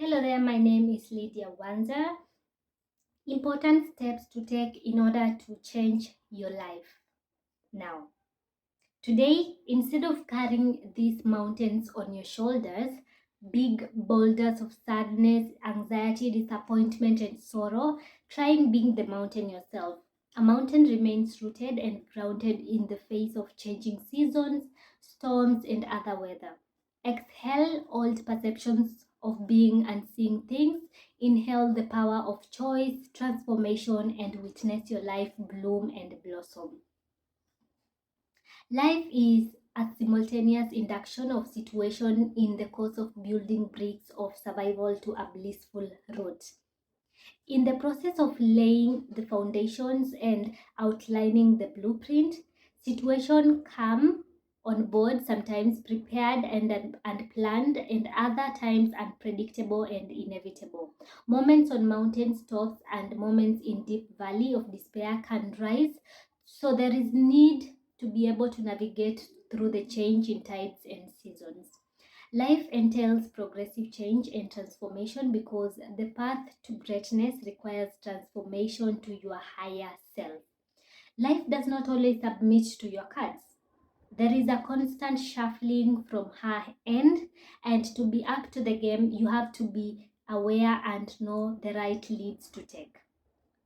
Hello there, my name is Lydia Wanza. Important steps to take in order to change your life. Now, today, instead of carrying these mountains on your shoulders, big boulders of sadness, anxiety, disappointment, and sorrow, try being the mountain yourself. A mountain remains rooted and grounded in the face of changing seasons, storms, and other weather. Exhale old perceptions of being and seeing things. Inhale the power of choice, transformation, and witness your life bloom and blossom. Life is a simultaneous induction of situation in the course of building bricks of survival to a blissful root. In the process of laying the foundations and outlining the blueprint, situations come on board, sometimes prepared and unplanned, and other times unpredictable and inevitable. Moments on mountain tops and moments in deep valley of despair can rise, so there is need to be able to navigate through the change in tides and seasons. Life entails progressive change and transformation because the path to greatness requires transformation to your higher self. Life does not always submit to your cards. There is a constant shuffling from her end, and to be up to the game, you have to be aware and know the right leads to take.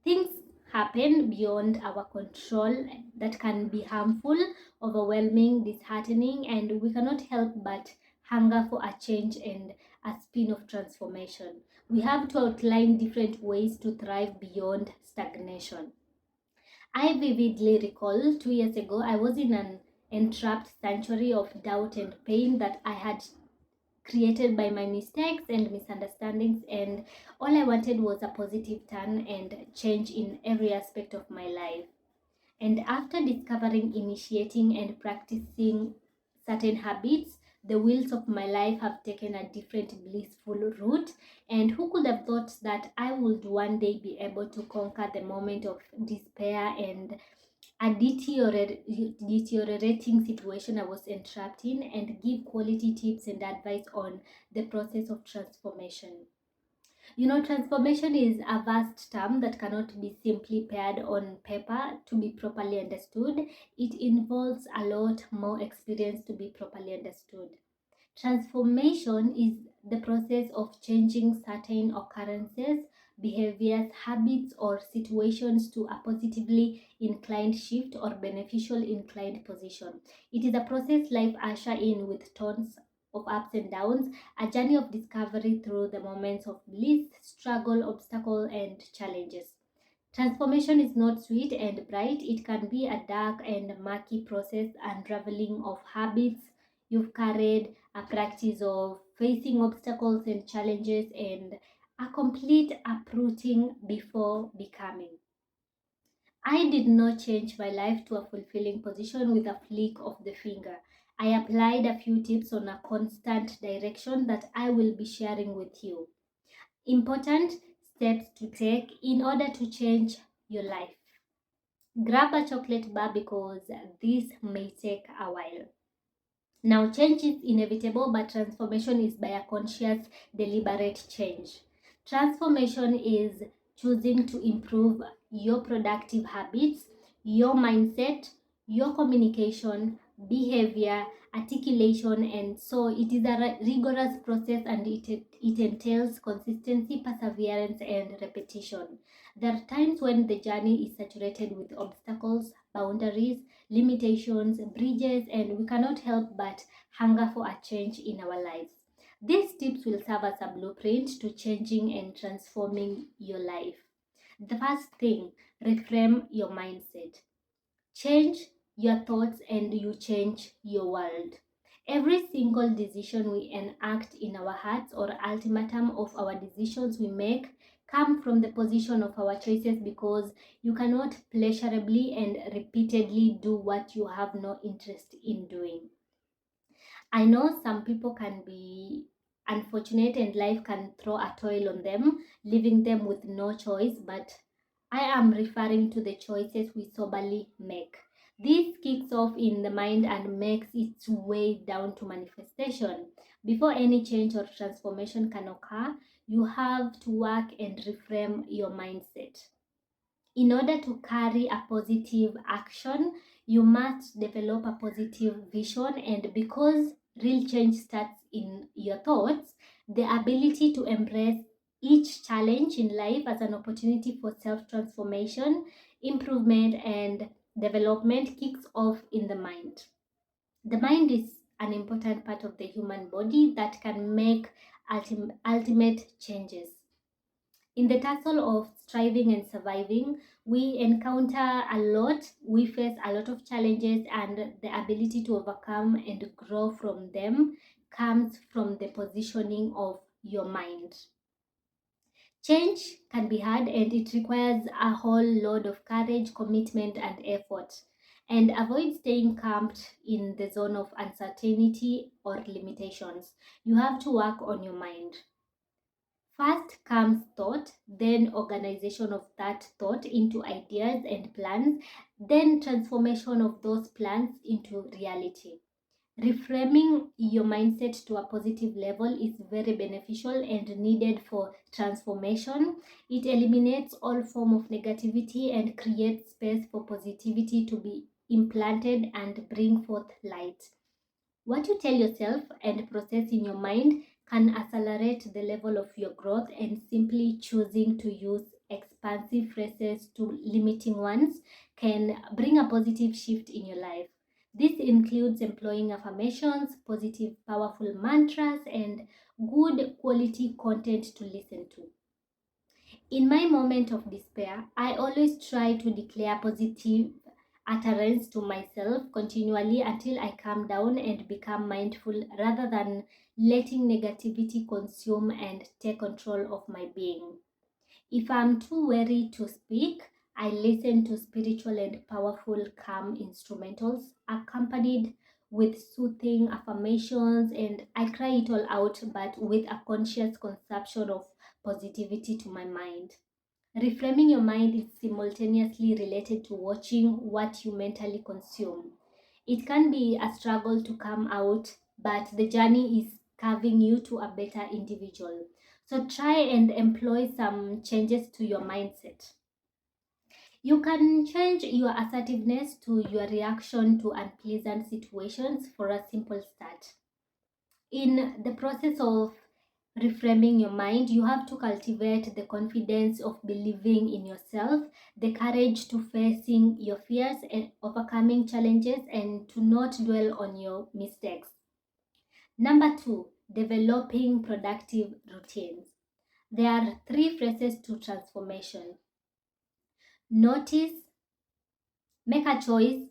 Things happen beyond our control that can be harmful, overwhelming, disheartening, and we cannot help but hunger for a change and a spin of transformation. We have to outline different ways to thrive beyond stagnation. I vividly recall 2 years ago, I was in an entrapped sanctuary of doubt and pain that I had created by my mistakes and misunderstandings, and all I wanted was a positive turn and change in every aspect of my life. And after discovering, initiating, and practicing certain habits, the wheels of my life have taken a different blissful route. And who could have thought that I would one day be able to conquer the moment of despair and a deteriorating situation I was entrapped in, and give quality tips and advice on the process of transformation. Transformation is a vast term that cannot be simply paired on paper to be properly understood. It involves a lot more experience to be properly understood. Transformation is the process of changing certain occurrences, behaviors, habits, or situations to a positively inclined shift or beneficial inclined position. It is a process life usher in with tons of ups and downs, a journey of discovery through the moments of bliss, struggle, obstacle, and challenges. Transformation is not sweet and bright. It can be a dark and murky process, unraveling of habits you've carried, a practice of facing obstacles and challenges, and a complete uprooting before becoming. I did not change my life to a fulfilling position with a flick of the finger. I applied a few tips on a constant direction that I will be sharing with you. Important steps to take in order to change your life. Grab a chocolate bar because this may take a while. Now, change is inevitable, but transformation is by a conscious, deliberate change. Transformation is choosing to improve your productive habits, your mindset, your communication, behavior, articulation, and so it is a rigorous process, and it entails consistency, perseverance, and repetition. There are times when the journey is saturated with obstacles, boundaries, limitations, bridges, and we cannot help but hunger for a change in our lives. These tips will serve as a blueprint to changing and transforming your life. The first thing, reframe your mindset. Change your thoughts and you change your world. Every single decision we enact in our hearts or ultimatum of our decisions we make come from the position of our choices, because you cannot pleasurably and repeatedly do what you have no interest in doing. I know some people can be unfortunate and life can throw a toil on them, leaving them with no choice, but I am referring to the choices we soberly make. This kicks off in the mind and makes its way down to manifestation. Before any change or transformation can occur, you have to work and reframe your mindset. In order to carry a positive action, you must develop a positive vision, and because real change starts in your thoughts, the ability to embrace each challenge in life as an opportunity for self-transformation, improvement, and development kicks off in the mind. The mind is an important part of the human body that can make ultimate changes. In the tussle of striving and surviving, we encounter a lot, we face a lot of challenges, and the ability to overcome and grow from them comes from the positioning of your mind. Change can be hard and it requires a whole load of courage, commitment, and effort. And avoid staying camped in the zone of uncertainty or limitations. You have to work on your mind. First comes thought, then organization of that thought into ideas and plans, then transformation of those plans into reality. Reframing your mindset to a positive level is very beneficial and needed for transformation. It eliminates all form of negativity and creates space for positivity to be implanted and bring forth light. What you tell yourself and process in your mind can accelerate the level of your growth, and simply choosing to use expansive phrases to limiting ones can bring a positive shift in your life. This includes employing affirmations, positive, powerful mantras, and good quality content to listen to. In my moment of despair, I always try to declare positive utterance to myself continually until I calm down and become mindful rather than letting negativity consume and take control of my being. If I'm too weary to speak, I listen to spiritual and powerful calm instrumentals accompanied with soothing affirmations, and I cry it all out but with a conscious consumption of positivity to my mind. Reframing your mind is simultaneously related to watching what you mentally consume. It can be a struggle to come out, but the journey is carving you to a better individual. So try and employ some changes to your mindset. You can change your assertiveness to your reaction to unpleasant situations for a simple start. In the process of reframing your mind, you have to cultivate the confidence of believing in yourself, the courage to facing your fears and overcoming challenges, and to not dwell on your mistakes. Number two, developing productive routines. There are three phases to transformation: notice, make a choice,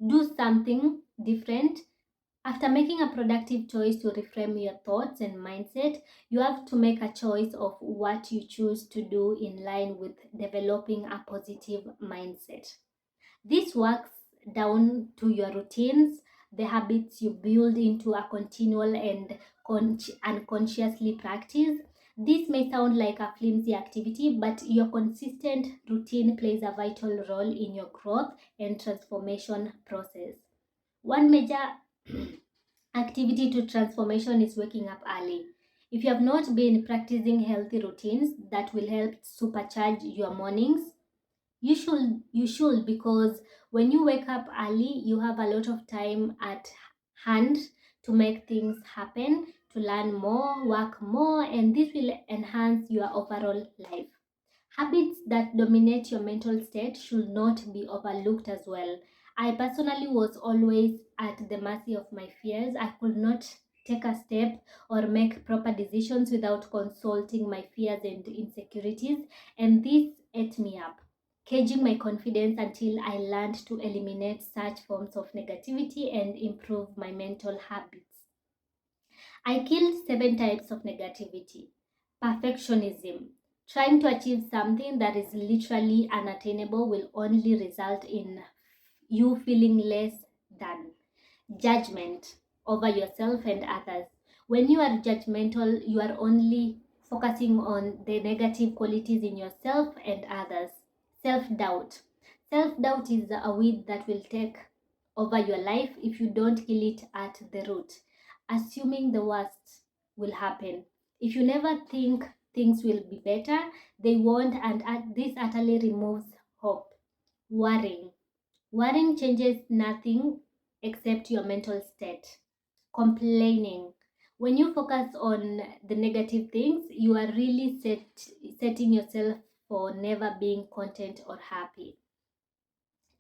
do something different. After making a productive choice to reframe your thoughts and mindset, you have to make a choice of what you choose to do in line with developing a positive mindset. This works down to your routines, the habits you build into a continual and unconsciously practice. This may sound like a flimsy activity, but your consistent routine plays a vital role in your growth and transformation process. One major activity to transformation is waking up early. If you have not been practicing healthy routines that will help supercharge your mornings, you should, because when you wake up early, you have a lot of time at hand to make things happen, to learn more, work more, and this will enhance your overall life. Habits that dominate your mental state should not be overlooked as well. I personally was always at the mercy of my fears. I could not take a step or make proper decisions without consulting my fears and insecurities, and this ate me up, caging my confidence until I learned to eliminate such forms of negativity and improve my mental habits. I killed 7 types of negativity. Perfectionism. Trying to achieve something that is literally unattainable will only result in you feeling less than. Judgment over yourself and others. When you are judgmental, you are only focusing on the negative qualities in yourself and others. Self doubt. Self doubt is a weed that will take over your life if you don't kill it at the root. Assuming the worst will happen. If you never think things will be better, they won't, and this utterly removes hope. Worrying. Worrying changes nothing except your mental state. Complaining. When you focus on the negative things, you are really setting yourself for never being content or happy.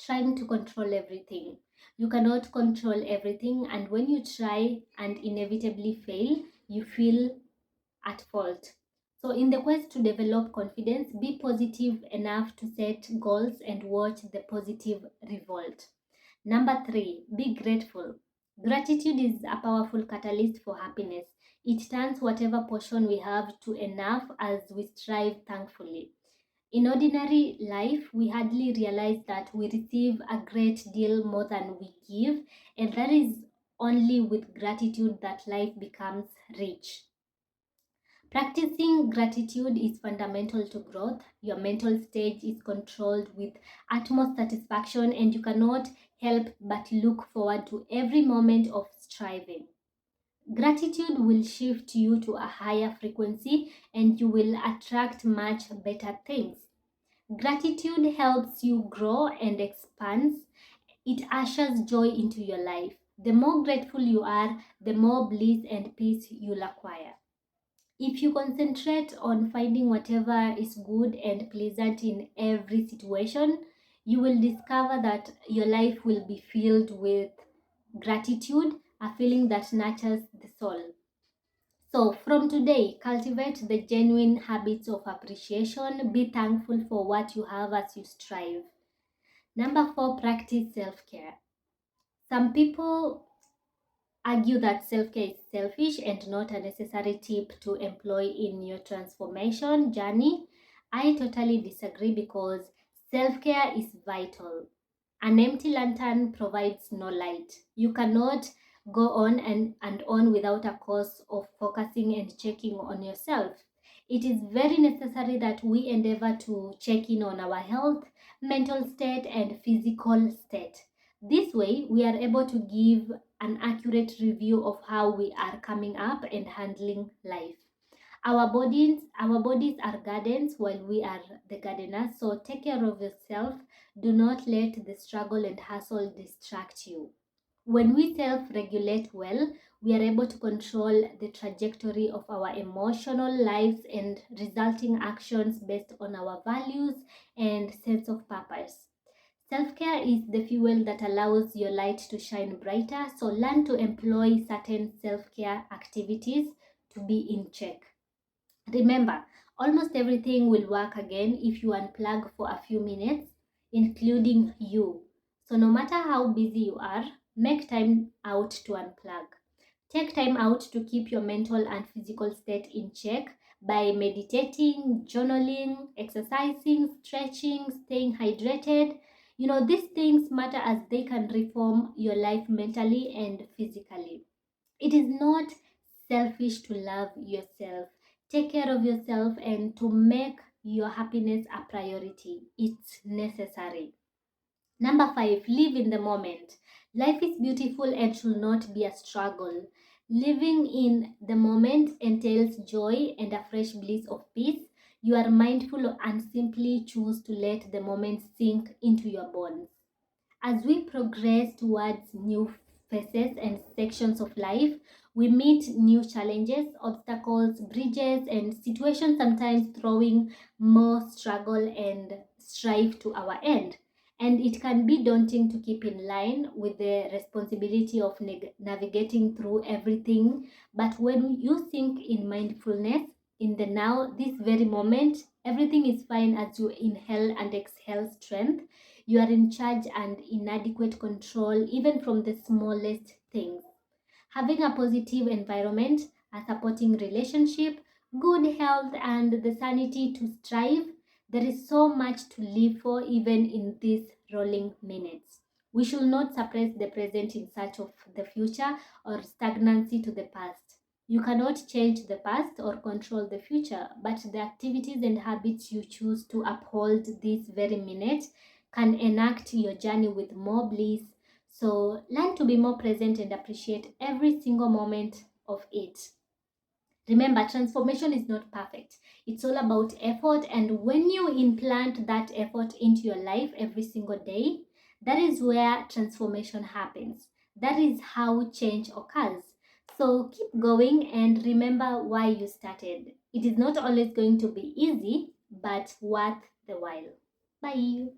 Trying to control everything. You cannot control everything, and when you try and inevitably fail, you feel at fault. So, in the quest to develop confidence, be positive enough to set goals and watch the positive revolt. Number three, be grateful. Gratitude is a powerful catalyst for happiness. It turns whatever portion we have to enough as we strive thankfully. In ordinary life, we hardly realize that we receive a great deal more than we give, and that is only with gratitude that life becomes rich. Practicing gratitude is fundamental to growth. Your mental stage is controlled with utmost satisfaction, and you cannot help but look forward to every moment of striving. Gratitude will shift you to a higher frequency, and you will attract much better things. Gratitude helps you grow and expands. It ushers joy into your life. The more grateful you are, the more bliss and peace you'll acquire. If you concentrate on finding whatever is good and pleasant in every situation, you will discover that your life will be filled with gratitude, a feeling that nurtures the soul. So, from today, cultivate the genuine habits of appreciation. Be thankful for what you have as you strive. Number four, practice self care. Some people argue that self-care is selfish and not a necessary tip to employ in your transformation journey. I totally disagree because self-care is vital. An empty lantern provides no light. You cannot go on and on without a course of focusing and checking on yourself. It is very necessary that we endeavor to check in on our health, mental state, and physical state. This way, we are able to give an accurate review of how we are coming up and handling life. Our bodies are gardens while we are the gardeners, so take care of yourself. Do not let the struggle and hustle distract you. When we self-regulate well, we are able to control the trajectory of our emotional lives and resulting actions based on our values and sense of purpose. Self-care is the fuel that allows your light to shine brighter, so learn to employ certain self-care activities to be in check. Remember, almost everything will work again if you unplug for a few minutes, including you. So, no matter how busy you are, make time out to unplug. Take time out to keep your mental and physical state in check by meditating, journaling, exercising, stretching, staying hydrated. These things matter as they can reform your life mentally and physically. It is not selfish to love yourself. Take care of yourself and to make your happiness a priority. It's necessary. Number five, live in the moment. Life is beautiful and should not be a struggle. Living in the moment entails joy and a fresh bliss of peace. You are mindful and simply choose to let the moment sink into your bones. As we progress towards new phases and sections of life, we meet new challenges, obstacles, bridges, and situations sometimes throwing more struggle and strife to our end. And it can be daunting to keep in line with the responsibility of navigating through everything. But when you think in mindfulness, in the now, this very moment, everything is fine as you inhale and exhale strength. You are in charge and inadequate control, even from the smallest things. Having a positive environment, a supporting relationship, good health, and the sanity to strive, there is so much to live for even in these rolling minutes. We should not suppress the present in search of the future or stagnancy to the past. You cannot change the past or control the future, but the activities and habits you choose to uphold this very minute can enact your journey with more bliss. So learn to be more present and appreciate every single moment of it. Remember, transformation is not perfect. It's all about effort, and when you implant that effort into your life every single day, that is where transformation happens. That is how change occurs. So keep going and remember why you started. It is not always going to be easy, but worth the while. Bye.